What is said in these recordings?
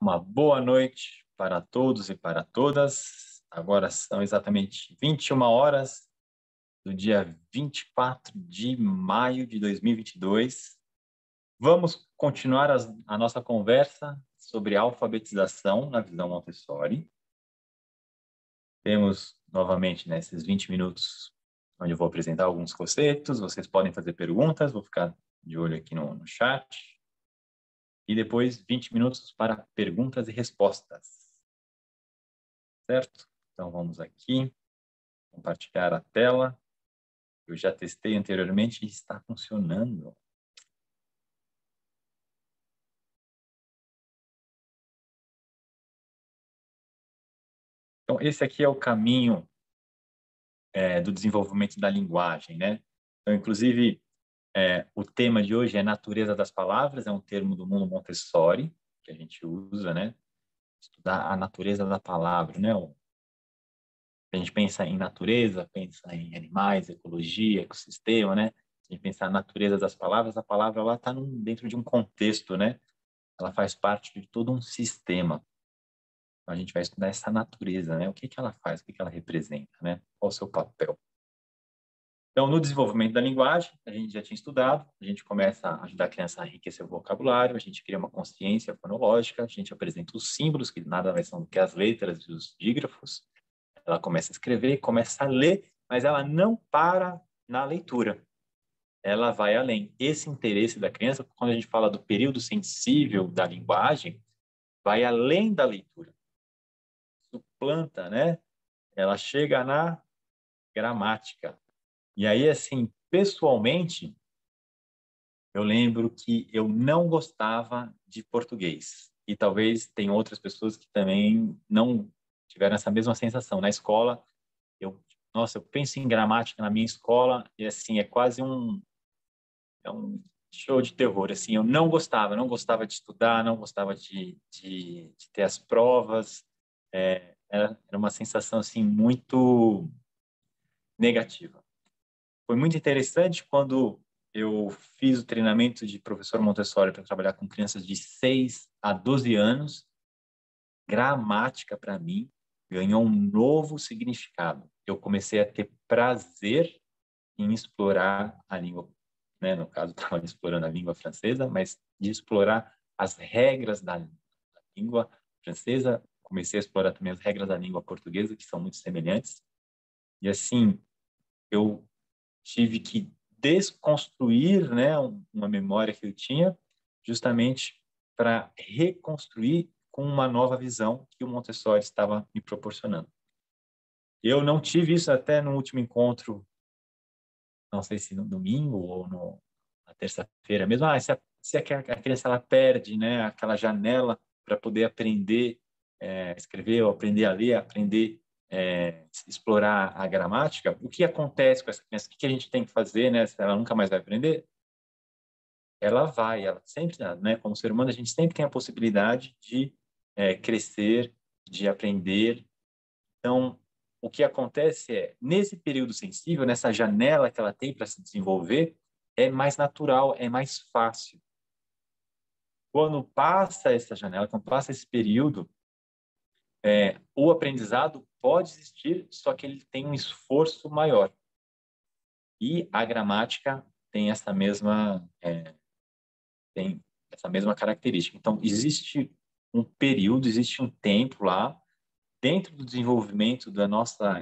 Uma boa noite para todos e para todas. Agora são exatamente 21 horas do dia 24 de maio de 2022. Vamos continuar a nossa conversa sobre alfabetização na visão Montessori. Temos novamente nesses 20 minutos onde eu vou apresentar alguns conceitos. Vocês podem fazer perguntas, vou ficar de olho aqui no chat. E depois 20 minutos para perguntas e respostas. Certo? Então vamos aqui, compartilhar a tela. Eu já testei anteriormente e está funcionando. Então esse aqui é o caminho do desenvolvimento da linguagem, né? Então, inclusive, o tema de hoje é natureza das palavras, é um termo do mundo Montessori, que a gente usa, né? Estudar a natureza da palavra, né? A gente pensa em natureza, pensa em animais, ecologia, ecossistema, né? A gente pensa na natureza das palavras, a palavra ela está dentro de um contexto, né? Ela faz parte de todo um sistema. Então, a gente vai estudar essa natureza, né? O que ela faz, o que ela representa, né? Qual o seu papel? Então, no desenvolvimento da linguagem, a gente já tinha estudado, a gente começa a ajudar a criança a enriquecer o vocabulário, a gente cria uma consciência fonológica, a gente apresenta os símbolos, que nada mais são do que as letras e os dígrafos. Ela começa a escrever, começa a ler, mas ela não para na leitura. Ela vai além. Esse interesse da criança, quando a gente fala do período sensível da linguagem, vai além da leitura. Suplanta, né? Ela chega na gramática. E aí, assim, pessoalmente, eu lembro que eu não gostava de português. E talvez tem outras pessoas que também não tiveram essa mesma sensação. Na escola, eu penso em gramática na minha escola e, assim, é quase um show de terror. Assim, eu não gostava de estudar, não gostava de ter as provas. Era uma sensação, assim, muito negativa. Foi muito interessante quando eu fiz o treinamento de professor Montessori para trabalhar com crianças de 6 a 12 anos. Gramática, para mim, ganhou um novo significado. Eu comecei a ter prazer em explorar a língua, né? No caso, estava explorando a língua francesa, mas de explorar as regras da língua francesa. Comecei a explorar também as regras da língua portuguesa, que são muito semelhantes. E, assim, eu tive que desconstruir, né, uma memória que eu tinha, justamente para reconstruir com uma nova visão que o Montessori estava me proporcionando. Eu não tive isso até no último encontro, não sei se no domingo ou na terça-feira mesmo. Se a criança ela perde, né, aquela janela para poder aprender escrever, ou aprender a ler, aprender explorar a gramática, o que acontece com essa criança? O que a gente tem que fazer, né? Se ela nunca mais vai aprender, ela sempre, né? Como ser humano, a gente sempre tem a possibilidade de crescer, de aprender. Então, o que acontece é, nesse período sensível, nessa janela que ela tem para se desenvolver, é mais natural, é mais fácil. Quando passa essa janela, quando passa esse período, o aprendizado pode existir, só que ele tem um esforço maior. E a gramática tem essa mesma característica. Então, existe um período, existe um tempo lá, dentro do desenvolvimento da nossa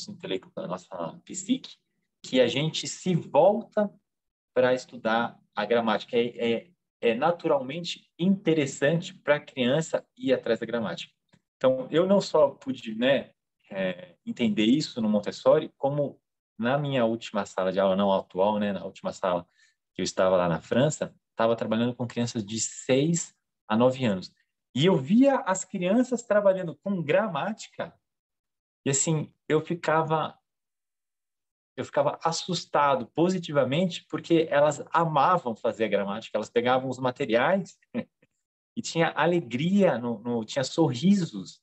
intelecto, da nossa psique, que a gente se volta para estudar a gramática. É naturalmente interessante para a criança ir atrás da gramática. Então, eu não só pude, né, entender isso no Montessori, como na minha última sala de aula, não atual, né, na última sala que eu estava lá na França, estava trabalhando com crianças de 6 a 9 anos. E eu via as crianças trabalhando com gramática e, assim, eu ficava assustado positivamente porque elas amavam fazer a gramática, elas pegavam os materiais e tinha alegria, tinha sorrisos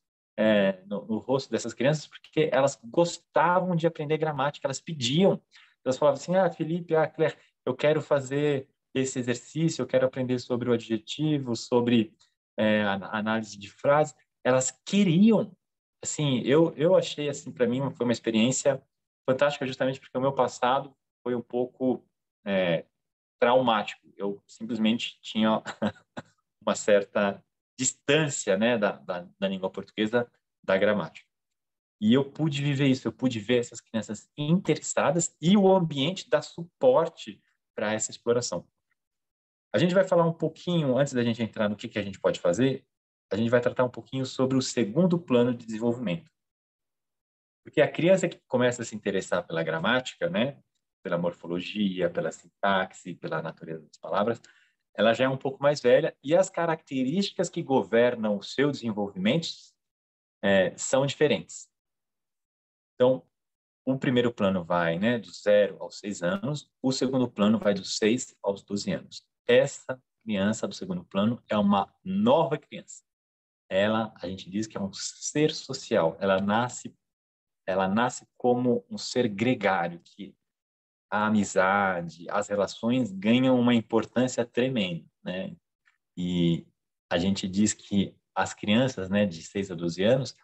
no rosto dessas crianças, porque elas gostavam de aprender gramática, elas pediam, elas falavam assim, Felipe, Claire, eu quero fazer esse exercício, eu quero aprender sobre o adjetivo, sobre análise de frases, elas queriam, assim, eu achei, assim, para mim, foi uma experiência fantástica justamente porque o meu passado foi um pouco traumático. Eu simplesmente tinha uma certa distância, né, da língua portuguesa, da gramática. E eu pude viver isso, eu pude ver essas crianças interessadas e o ambiente dá suporte para essa exploração. A gente vai falar um pouquinho, antes da gente entrar no que a gente pode fazer, a gente vai tratar um pouquinho sobre o segundo plano de desenvolvimento. Porque a criança que começa a se interessar pela gramática, né, pela morfologia, pela sintaxe, pela natureza das palavras, ela já é um pouco mais velha e as características que governam o seu desenvolvimento são diferentes. Então, o primeiro plano vai, né, do 0 aos 6 anos, o segundo plano vai dos 6 aos 12 anos. Essa criança do segundo plano é uma nova criança. Ela, a gente diz que é um ser social. Ela nasce como um ser gregário, que a amizade, as relações ganham uma importância tremenda, né? E a gente diz que as crianças, né, de 6 a 12 anos,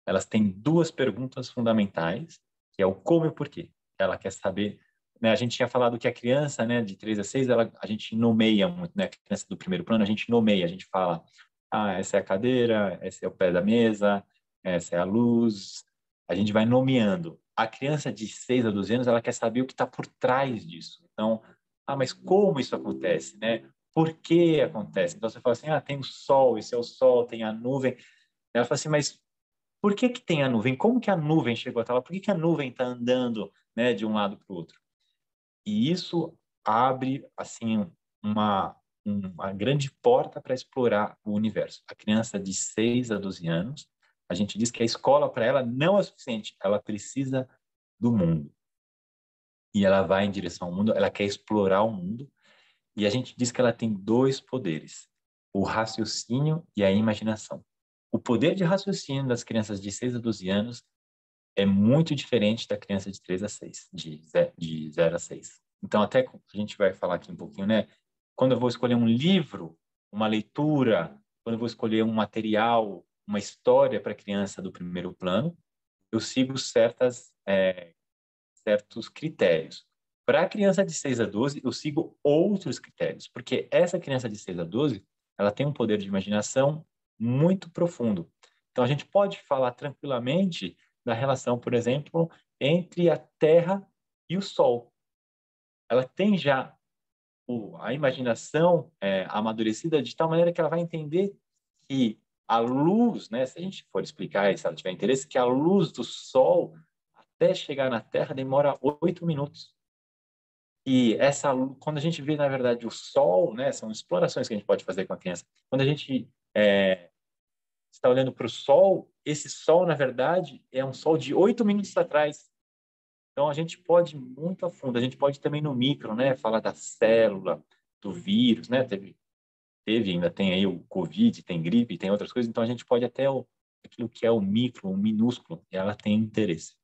elas têm duas perguntas fundamentais, que é o como e o porquê. Ela quer saber, né, a gente tinha falado que a criança, né, de 3 a 6, a gente nomeia muito, né, a criança do primeiro plano, a gente nomeia, a gente fala, essa é a cadeira, esse é o pé da mesa, essa é a luz, a gente vai nomeando. A criança de 6 a 12 anos, ela quer saber o que está por trás disso. Então, mas como isso acontece, né? Por que acontece? Então, você fala assim, tem o sol, esse é o sol, tem a nuvem. Ela fala assim, mas por que que tem a nuvem? Como que a nuvem chegou até lá? Por que que a nuvem está andando, né, de um lado para o outro? E isso abre, assim, uma grande porta para explorar o universo. A criança de 6 a 12 anos, a gente diz que a escola para ela não é suficiente, ela precisa do mundo. E ela vai em direção ao mundo, ela quer explorar o mundo, e a gente diz que ela tem dois poderes, o raciocínio e a imaginação. O poder de raciocínio das crianças de 6 a 12 anos é muito diferente da criança de 3 a 6, de 0 a 6. Então, até a gente vai falar aqui um pouquinho, né? Quando eu vou escolher um livro, uma leitura, quando eu vou escolher um material, uma história para a criança do primeiro plano, eu sigo certos critérios. Para a criança de 6 a 12, eu sigo outros critérios, porque essa criança de 6 a 12, ela tem um poder de imaginação muito profundo. Então, a gente pode falar tranquilamente da relação, por exemplo, entre a Terra e o Sol. Ela tem já a imaginação amadurecida de tal maneira que ela vai entender que a luz, né, se a gente for explicar, se ela tiver interesse, que a luz do Sol até chegar na Terra demora 8 minutos. E quando a gente vê, na verdade, o Sol, né, são explorações que a gente pode fazer com a criança. Quando a gente está olhando para o Sol, esse Sol, na verdade, é um Sol de 8 minutos atrás. Então, a gente pode ir muito a fundo. A gente pode também no micro, né, falar da célula, do vírus, né? Ainda tem aí o Covid, tem gripe, tem outras coisas. Então, a gente pode até aquilo que é o micro, o minúsculo, ela tem interesse.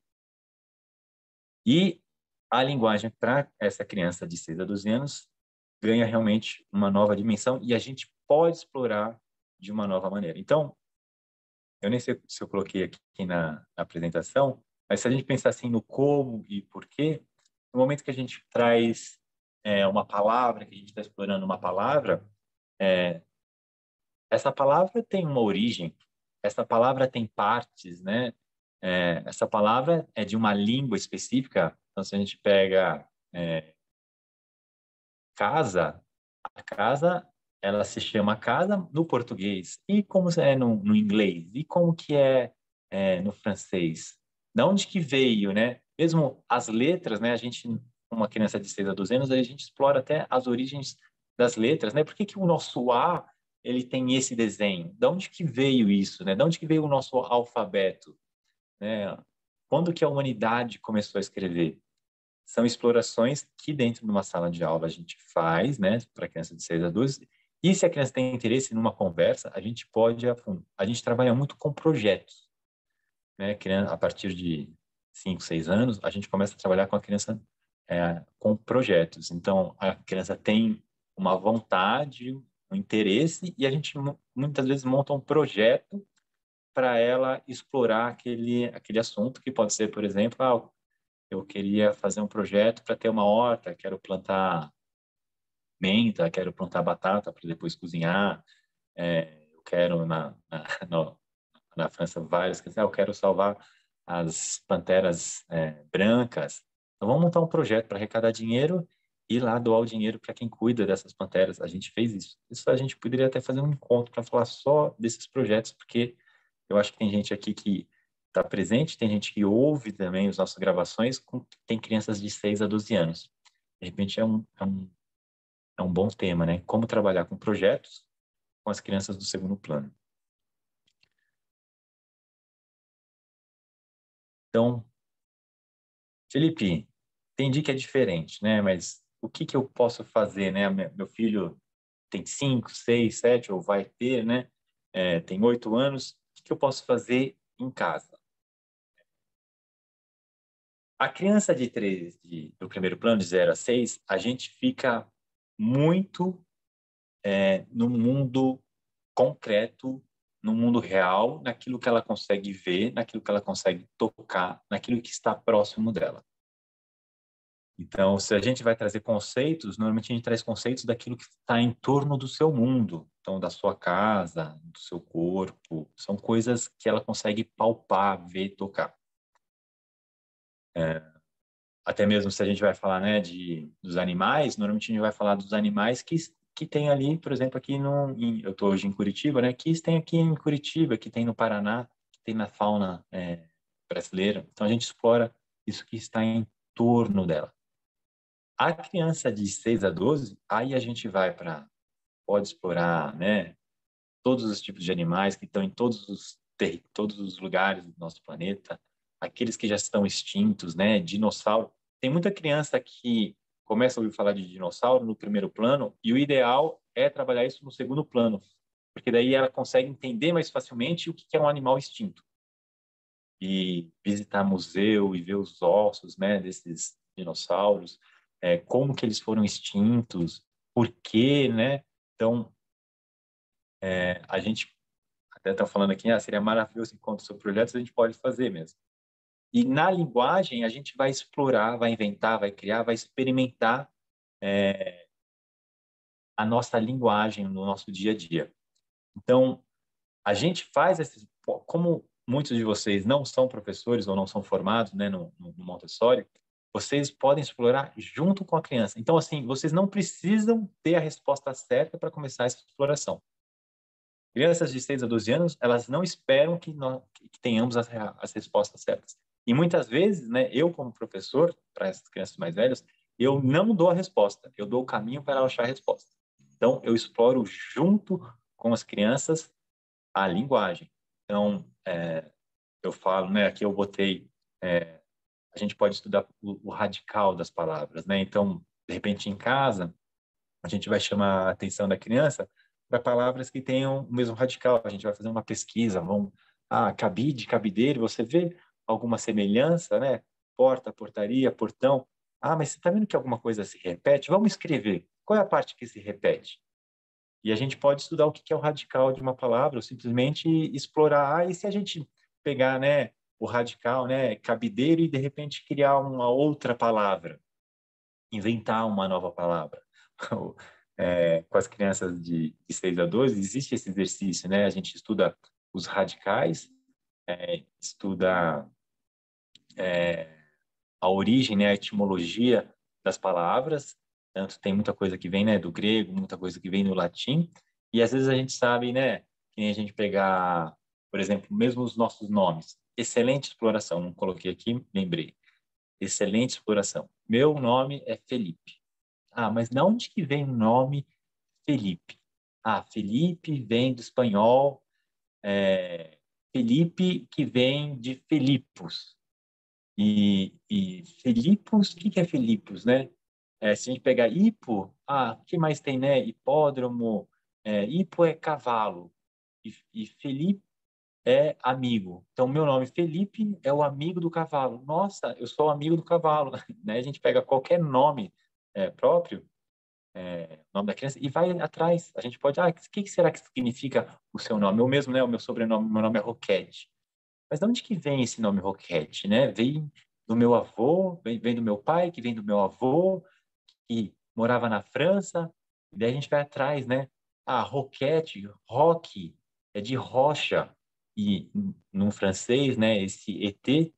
E a linguagem para essa criança de 6 a 12 anos ganha realmente uma nova dimensão e a gente pode explorar de uma nova maneira. Então, eu nem sei se eu coloquei aqui na apresentação, mas se a gente pensar assim no como e porquê, no momento que a gente traz uma palavra, que a gente está explorando uma palavra, essa palavra tem uma origem, essa palavra tem partes, né? Essa palavra é de uma língua específica. Então, se a gente pega casa, a casa, ela se chama casa no português. E como é no inglês? E como que no francês? Da onde que veio, né? Mesmo as letras, né? A gente, uma criança de 6 a 12 anos, a gente explora até as origens das letras, né? Por que que o nosso A, ele tem esse desenho? Da onde que veio isso, né? Da onde que veio o nosso alfabeto, né? Quando que a humanidade começou a escrever? São explorações que dentro de uma sala de aula a gente faz, né, para criança de 6 a 12. E se a criança tem interesse numa conversa, a gente pode a fundo. A gente trabalha muito com projetos, né? A partir de 5, 6 anos, a gente começa a trabalhar com a criança com projetos. Então, a criança tem uma vontade, um um interesse e a gente muitas vezes monta um projeto para ela explorar aquele assunto, que pode ser, por exemplo, eu queria fazer um projeto para ter uma horta, quero plantar menta, quero plantar batata para depois cozinhar, eu quero no- na França várias, eu quero salvar as panteras brancas. Então vamos montar um projeto para arrecadar dinheiro e ir lá doar o dinheiro para quem cuida dessas panteras. A gente fez isso. Isso a gente poderia até fazer um encontro para falar só desses projetos, porque eu acho que tem gente aqui que está presente, tem gente que ouve também as nossas gravações, tem crianças de 6 a 12 anos. De repente é um bom tema, né? Como trabalhar com projetos com as crianças do segundo plano. Então, Felipe, entendi que é diferente, né? Mas o que que eu posso fazer, né? Meu filho tem 5, 6, 7, ou vai ter, né? Tem 8 anos. O que que eu posso fazer em casa? A criança de 3, do primeiro plano, de 0 a 6, a gente fica muito no mundo concreto, no mundo real, naquilo que ela consegue ver, naquilo que ela consegue tocar, naquilo que está próximo dela. Então, se a gente vai trazer conceitos, normalmente a gente traz conceitos daquilo que está em torno do seu mundo, então da sua casa, do seu corpo, são coisas que ela consegue palpar, ver, tocar. Até mesmo se a gente vai falar, né, dos animais, normalmente a gente vai falar dos animais que tem ali, por exemplo, aqui eu estou hoje em Curitiba, né, que tem aqui em Curitiba, que tem no Paraná, que tem na fauna brasileira. Então a gente explora isso que está em torno dela. A criança de 6 a 12, aí a gente pode explorar, né, todos os tipos de animais que estão em todos os lugares do nosso planeta, aqueles que já estão extintos, né, dinossauro. Tem muita criança que começa a ouvir falar de dinossauro no primeiro plano e o ideal é trabalhar isso no segundo plano, porque daí ela consegue entender mais facilmente o que é um animal extinto e visitar museu e ver os ossos, né, desses dinossauros, como que eles foram extintos, por quê, né? Então, a gente até está falando aqui, seria maravilhoso enquanto seu projeto, a gente pode fazer mesmo. E na linguagem, a gente vai explorar, vai inventar, vai criar, vai experimentar a nossa linguagem no nosso dia a dia. Então, a gente faz esses... Como muitos de vocês não são professores ou não são formados, né, no Montessori, vocês podem explorar junto com a criança. Então, assim, vocês não precisam ter a resposta certa para começar essa exploração. Crianças de 6 a 12 anos, elas não esperam que tenhamos as respostas certas. E muitas vezes, né, eu como professor, para essas crianças mais velhas, eu não dou a resposta, eu dou o caminho para ela achar a resposta. Então, eu exploro junto com as crianças a linguagem. Então, eu falo, né, aqui eu botei, a gente pode estudar o radical das palavras, né? Então, de repente, em casa, a gente vai chamar a atenção da criança para palavras que tenham o mesmo radical. A gente vai fazer uma pesquisa, cabide, cabideiro, você vê alguma semelhança, né? Porta, portaria, portão. Mas você está vendo que alguma coisa se repete? Vamos escrever. Qual é a parte que se repete? E a gente pode estudar o que é o radical de uma palavra, ou simplesmente explorar. E se a gente pegar, né, o radical, né, cabideiro, e de repente criar uma outra palavra, inventar uma nova palavra? Com as crianças de 6 a 12, existe esse exercício, né? A gente estuda os radicais, estuda a origem, né, a etimologia das palavras, tanto tem muita coisa que vem, né, do grego, muita coisa que vem do latim, e às vezes a gente sabe, né, que nem a gente pegar, por exemplo, mesmo os nossos nomes. Excelente exploração, não coloquei aqui, lembrei. Excelente exploração. Meu nome é Felipe. Mas de onde que vem o nome Felipe? Felipe vem do espanhol, Felipe que vem de Filipos. E Filipos, o que é Filipos, né? Se a gente pegar hipo, o que mais tem, né? Hipódromo, hipo é cavalo, e Felipe é amigo. Então, meu nome Felipe é o amigo do cavalo. Nossa, eu sou amigo do cavalo, né? A gente pega qualquer nome próprio, o nome da criança e vai atrás. A gente pode, o que será que significa o seu nome? Eu mesmo, né? O meu sobrenome, meu nome é Roquete. Mas de onde que vem esse nome Roquete, né? Vem do meu avô, vem do meu pai, que vem do meu avô, que morava na França. E daí a gente vai atrás, né? Roquete, roque, é de rocha. E no francês, né? Esse ET,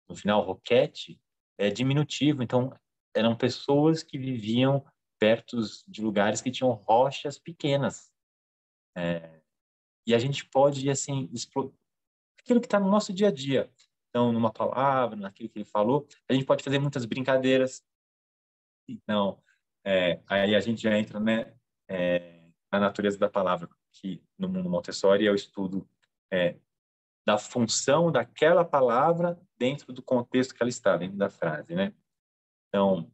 no final, Roquete, é diminutivo. Então, eram pessoas que viviam perto de lugares que tinham rochas pequenas. E a gente pode, assim, explorar aquilo que está no nosso dia a dia. Então, numa palavra, naquilo que ele falou, a gente pode fazer muitas brincadeiras. Então, aí a gente já entra, né, na natureza da palavra, que no mundo Montessori é o estudo da função daquela palavra dentro do contexto que ela está, dentro da frase, né? Então,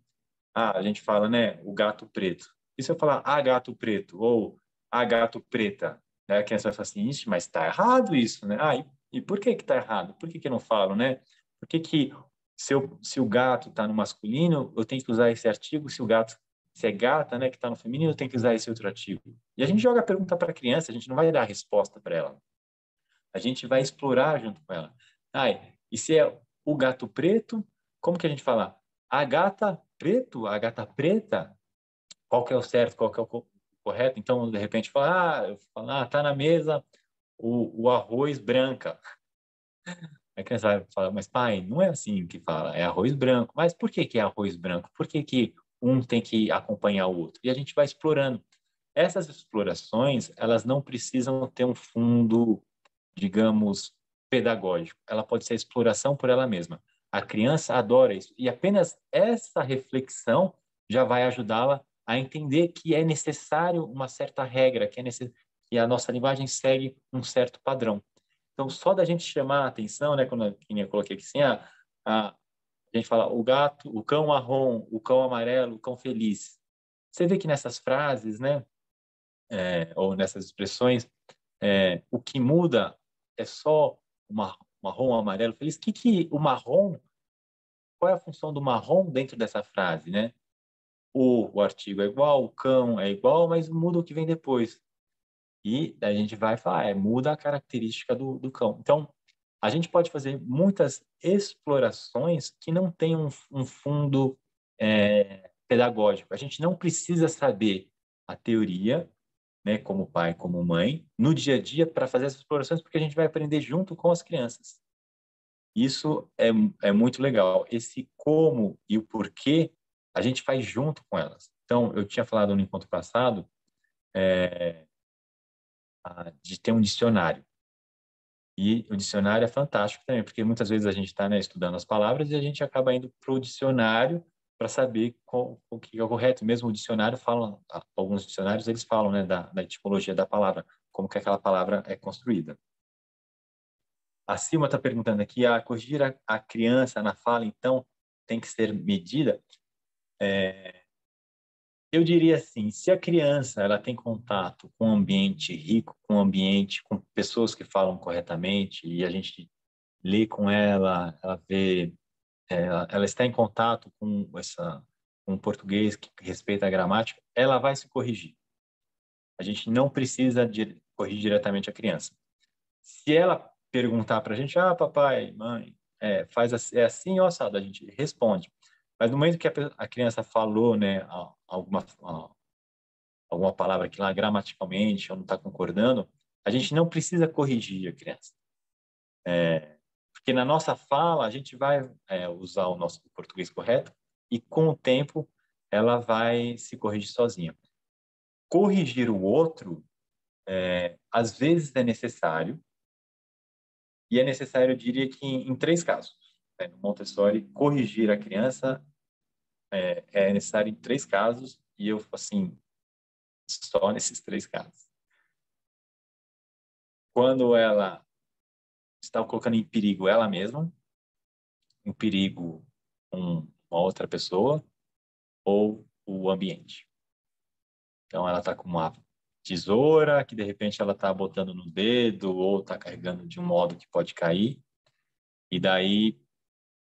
a gente fala, né, o gato preto. E se eu falar gato preto ou gato preta, né, a criança vai falar assim, ixi, mas está errado isso, né? E por que está errado? Por que eu não falo, né? Por que se o gato está no masculino, eu tenho que usar esse artigo, se é gata, né, que está no feminino, eu tenho que usar esse outro artigo. E a gente joga a pergunta para a criança, a gente não vai dar a resposta para ela. A gente vai explorar junto com ela. E se é o gato preto, como que a gente fala? A gata preto, a gata preta, qual que é o certo, qual que é o correto? Então, de repente, eu falo, tá na mesa o arroz branca. A criança vai falar, mas pai, não é assim que fala, é arroz branco. Mas por que que é arroz branco? Por que que um tem que acompanhar o outro? E a gente vai explorando. Essas explorações, elas não precisam ter um fundo, digamos, pedagógico. Ela pode ser exploração por ela mesma. A criança adora isso. E apenas essa reflexão já vai ajudá-la a entender que é necessário uma certa regra, que a nossa linguagem segue um certo padrão. Então, só da gente chamar a atenção, né, quando eu coloquei aqui assim, a gente fala o gato, o cão marrom, o cão amarelo, o cão feliz. Você vê que nessas frases, né, ou nessas expressões, o que muda é só o marrom, amarelo, feliz. O marrom, qual é a função do marrom dentro dessa frase, né? O artigo é igual, o cão é igual, mas muda o que vem depois. E daí a gente vai falar, muda a característica do cão. Então, a gente pode fazer muitas explorações que não têm um fundo pedagógico. A gente não precisa saber a teoria, né, como pai, como mãe, no dia a dia para fazer essas explorações, porque a gente vai aprender junto com as crianças. Isso é muito legal. Esse como e o porquê a gente faz junto com elas. Então, eu tinha falado no encontro passado de ter um dicionário. E o dicionário é fantástico também, porque muitas vezes a gente está, né, estudando as palavras e a gente acaba indo para o dicionário para saber o que é o correto. Mesmo o dicionário fala, alguns dicionários eles falam, né, da etimologia da palavra, como que aquela palavra é construída. A Silma está perguntando aqui, corrigir a criança na fala, então, tem que ser medida? Eu diria assim, se a criança ela tem contato com um ambiente rico, com um ambiente com pessoas que falam corretamente e a gente lê com ela, ela vê, ela está em contato com um português que respeita a gramática, ela vai se corrigir. A gente não precisa corrigir diretamente a criança. Se ela perguntar para a gente, papai, mãe, é assim ou assado, a gente responde. Mas no momento que a criança falou, né, alguma palavra que lá gramaticalmente ou não está concordando, a gente não precisa corrigir a criança. Porque na nossa fala a gente vai usar o nosso português correto e com o tempo ela vai se corrigir sozinha. Corrigir o outro, às vezes é necessário, e é necessário, eu diria que em três casos. No Montessori, corrigir a criança é necessário em três casos, e eu, assim, só nesses três casos. Quando ela está colocando em perigo ela mesma, em perigo uma outra pessoa ou o ambiente. Então, ela está com uma tesoura que, de repente, ela está botando no dedo ou está carregando de um modo que pode cair. E daí,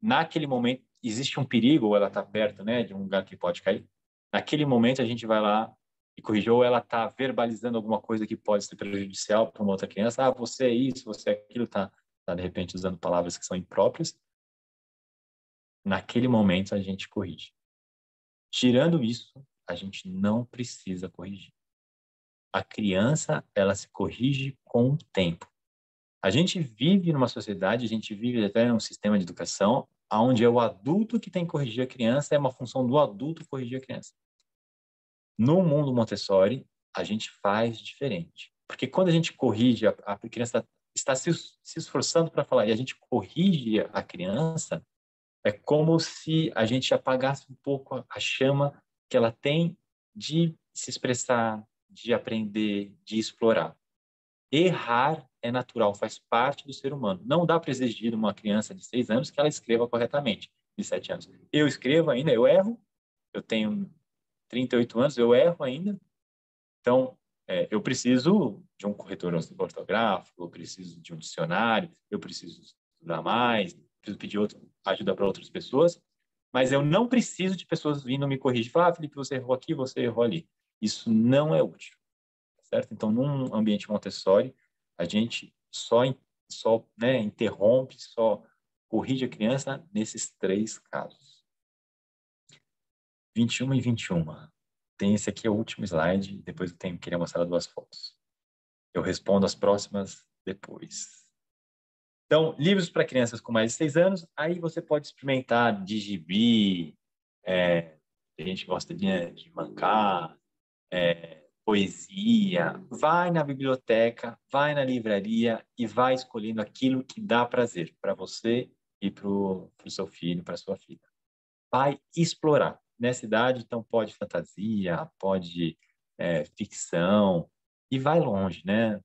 naquele momento, existe um perigo ou ela está perto, né, de um lugar que pode cair. naquele momento a gente vai lá e corrige, ou ela está verbalizando alguma coisa que pode ser prejudicial para uma outra criança. Você é isso, você é aquilo, tá de repente usando palavras que são impróprias. Naquele momento a gente corrige. Tirando isso, a gente não precisa corrigir. A criança, ela se corrige com o tempo. A gente vive numa sociedade, a gente vive até num sistema de educação onde é o adulto que tem que corrigir a criança, é uma função do adulto corrigir a criança. No mundo Montessori, a gente faz diferente. Porque quando a gente corrige, a criança está se esforçando para falar e a gente corrige a criança, é como se a gente apagasse um pouco a chama que ela tem de se expressar, de aprender, de explorar. Errar é natural, faz parte do ser humano. Não dá para exigir de uma criança de 6 anos que ela escreva corretamente, de 7 anos. Eu escrevo ainda, eu erro, eu tenho 38 anos, eu erro ainda. Então, eu preciso de um corretor ortográfico, eu preciso de um dicionário, eu preciso estudar mais, preciso pedir ajuda para outras pessoas, mas eu não preciso de pessoas vindo me corrigir, falar, Felipe, você errou aqui, você errou ali. Isso não é útil, certo? Então, num ambiente Montessori, a gente só né, interrompe, só corrige a criança nesses 3 casos. 21 e 21. Tem esse aqui, é o último slide, depois eu queria mostrar 2 fotos. Eu respondo as próximas depois. Então, livros para crianças com mais de 6 anos, aí você pode experimentar de gibi, a gente gosta de mangá, poesia. Vai na biblioteca, vai na livraria e vai escolhendo aquilo que dá prazer para você e para o seu filho, para sua filha. Vai explorar. Nessa idade, então, pode fantasia, pode ficção, e vai longe, né?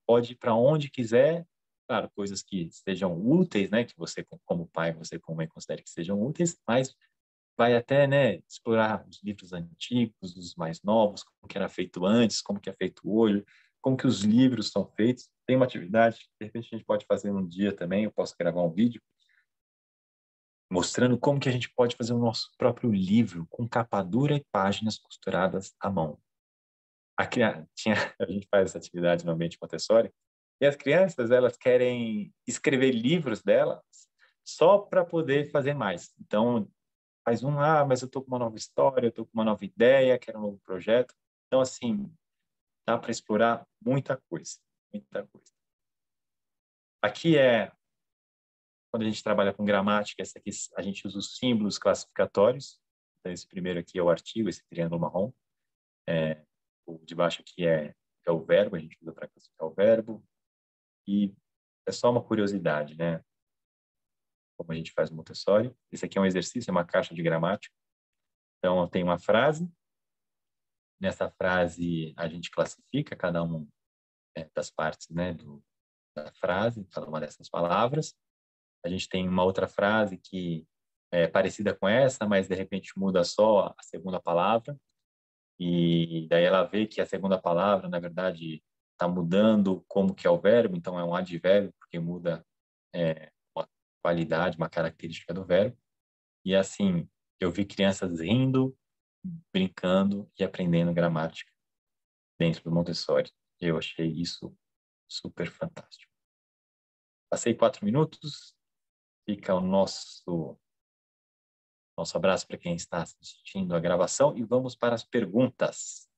Pode ir para onde quiser, claro, coisas que sejam úteis, né? Que você, como pai, você como mãe, considere que sejam úteis, mas vai até, né, explorar os livros antigos, os mais novos, como que era feito antes, como que é feito hoje, como que os livros são feitos. Tem uma atividade, de repente a gente pode fazer um dia também, eu posso gravar um vídeo, mostrando como que a gente pode fazer o nosso próprio livro com capa dura e páginas costuradas à mão. A gente faz essa atividade no ambiente Montessori e as crianças, elas querem escrever livros delas só para poder fazer mais. Então, faz mas eu estou com uma nova história, eu estou com uma nova ideia, quero um novo projeto. Então, assim, dá para explorar muita coisa, muita coisa. Aqui quando a gente trabalha com gramática, essa aqui a gente usa os símbolos classificatórios. Então, esse primeiro aqui é o artigo, esse triângulo marrom. O de baixo aqui é o verbo, a gente usa para classificar o verbo. E é só uma curiosidade, né? Como a gente faz no Montessori. Esse aqui é um exercício, é uma caixa de gramática. Então, eu tenho uma frase. Nessa frase, a gente classifica cada uma das partes, né, da frase, cada uma dessas palavras. A gente tem uma outra frase que é parecida com essa, mas de repente muda só a segunda palavra. E daí ela vê que a segunda palavra, na verdade, está mudando como que é o verbo, então é um advérbio, porque muda uma qualidade, uma característica do verbo. E assim, eu vi crianças rindo, brincando e aprendendo gramática dentro do Montessori. Eu achei isso super fantástico. Passei 4 minutos, fica o nosso abraço para quem está assistindo a gravação e vamos para as perguntas.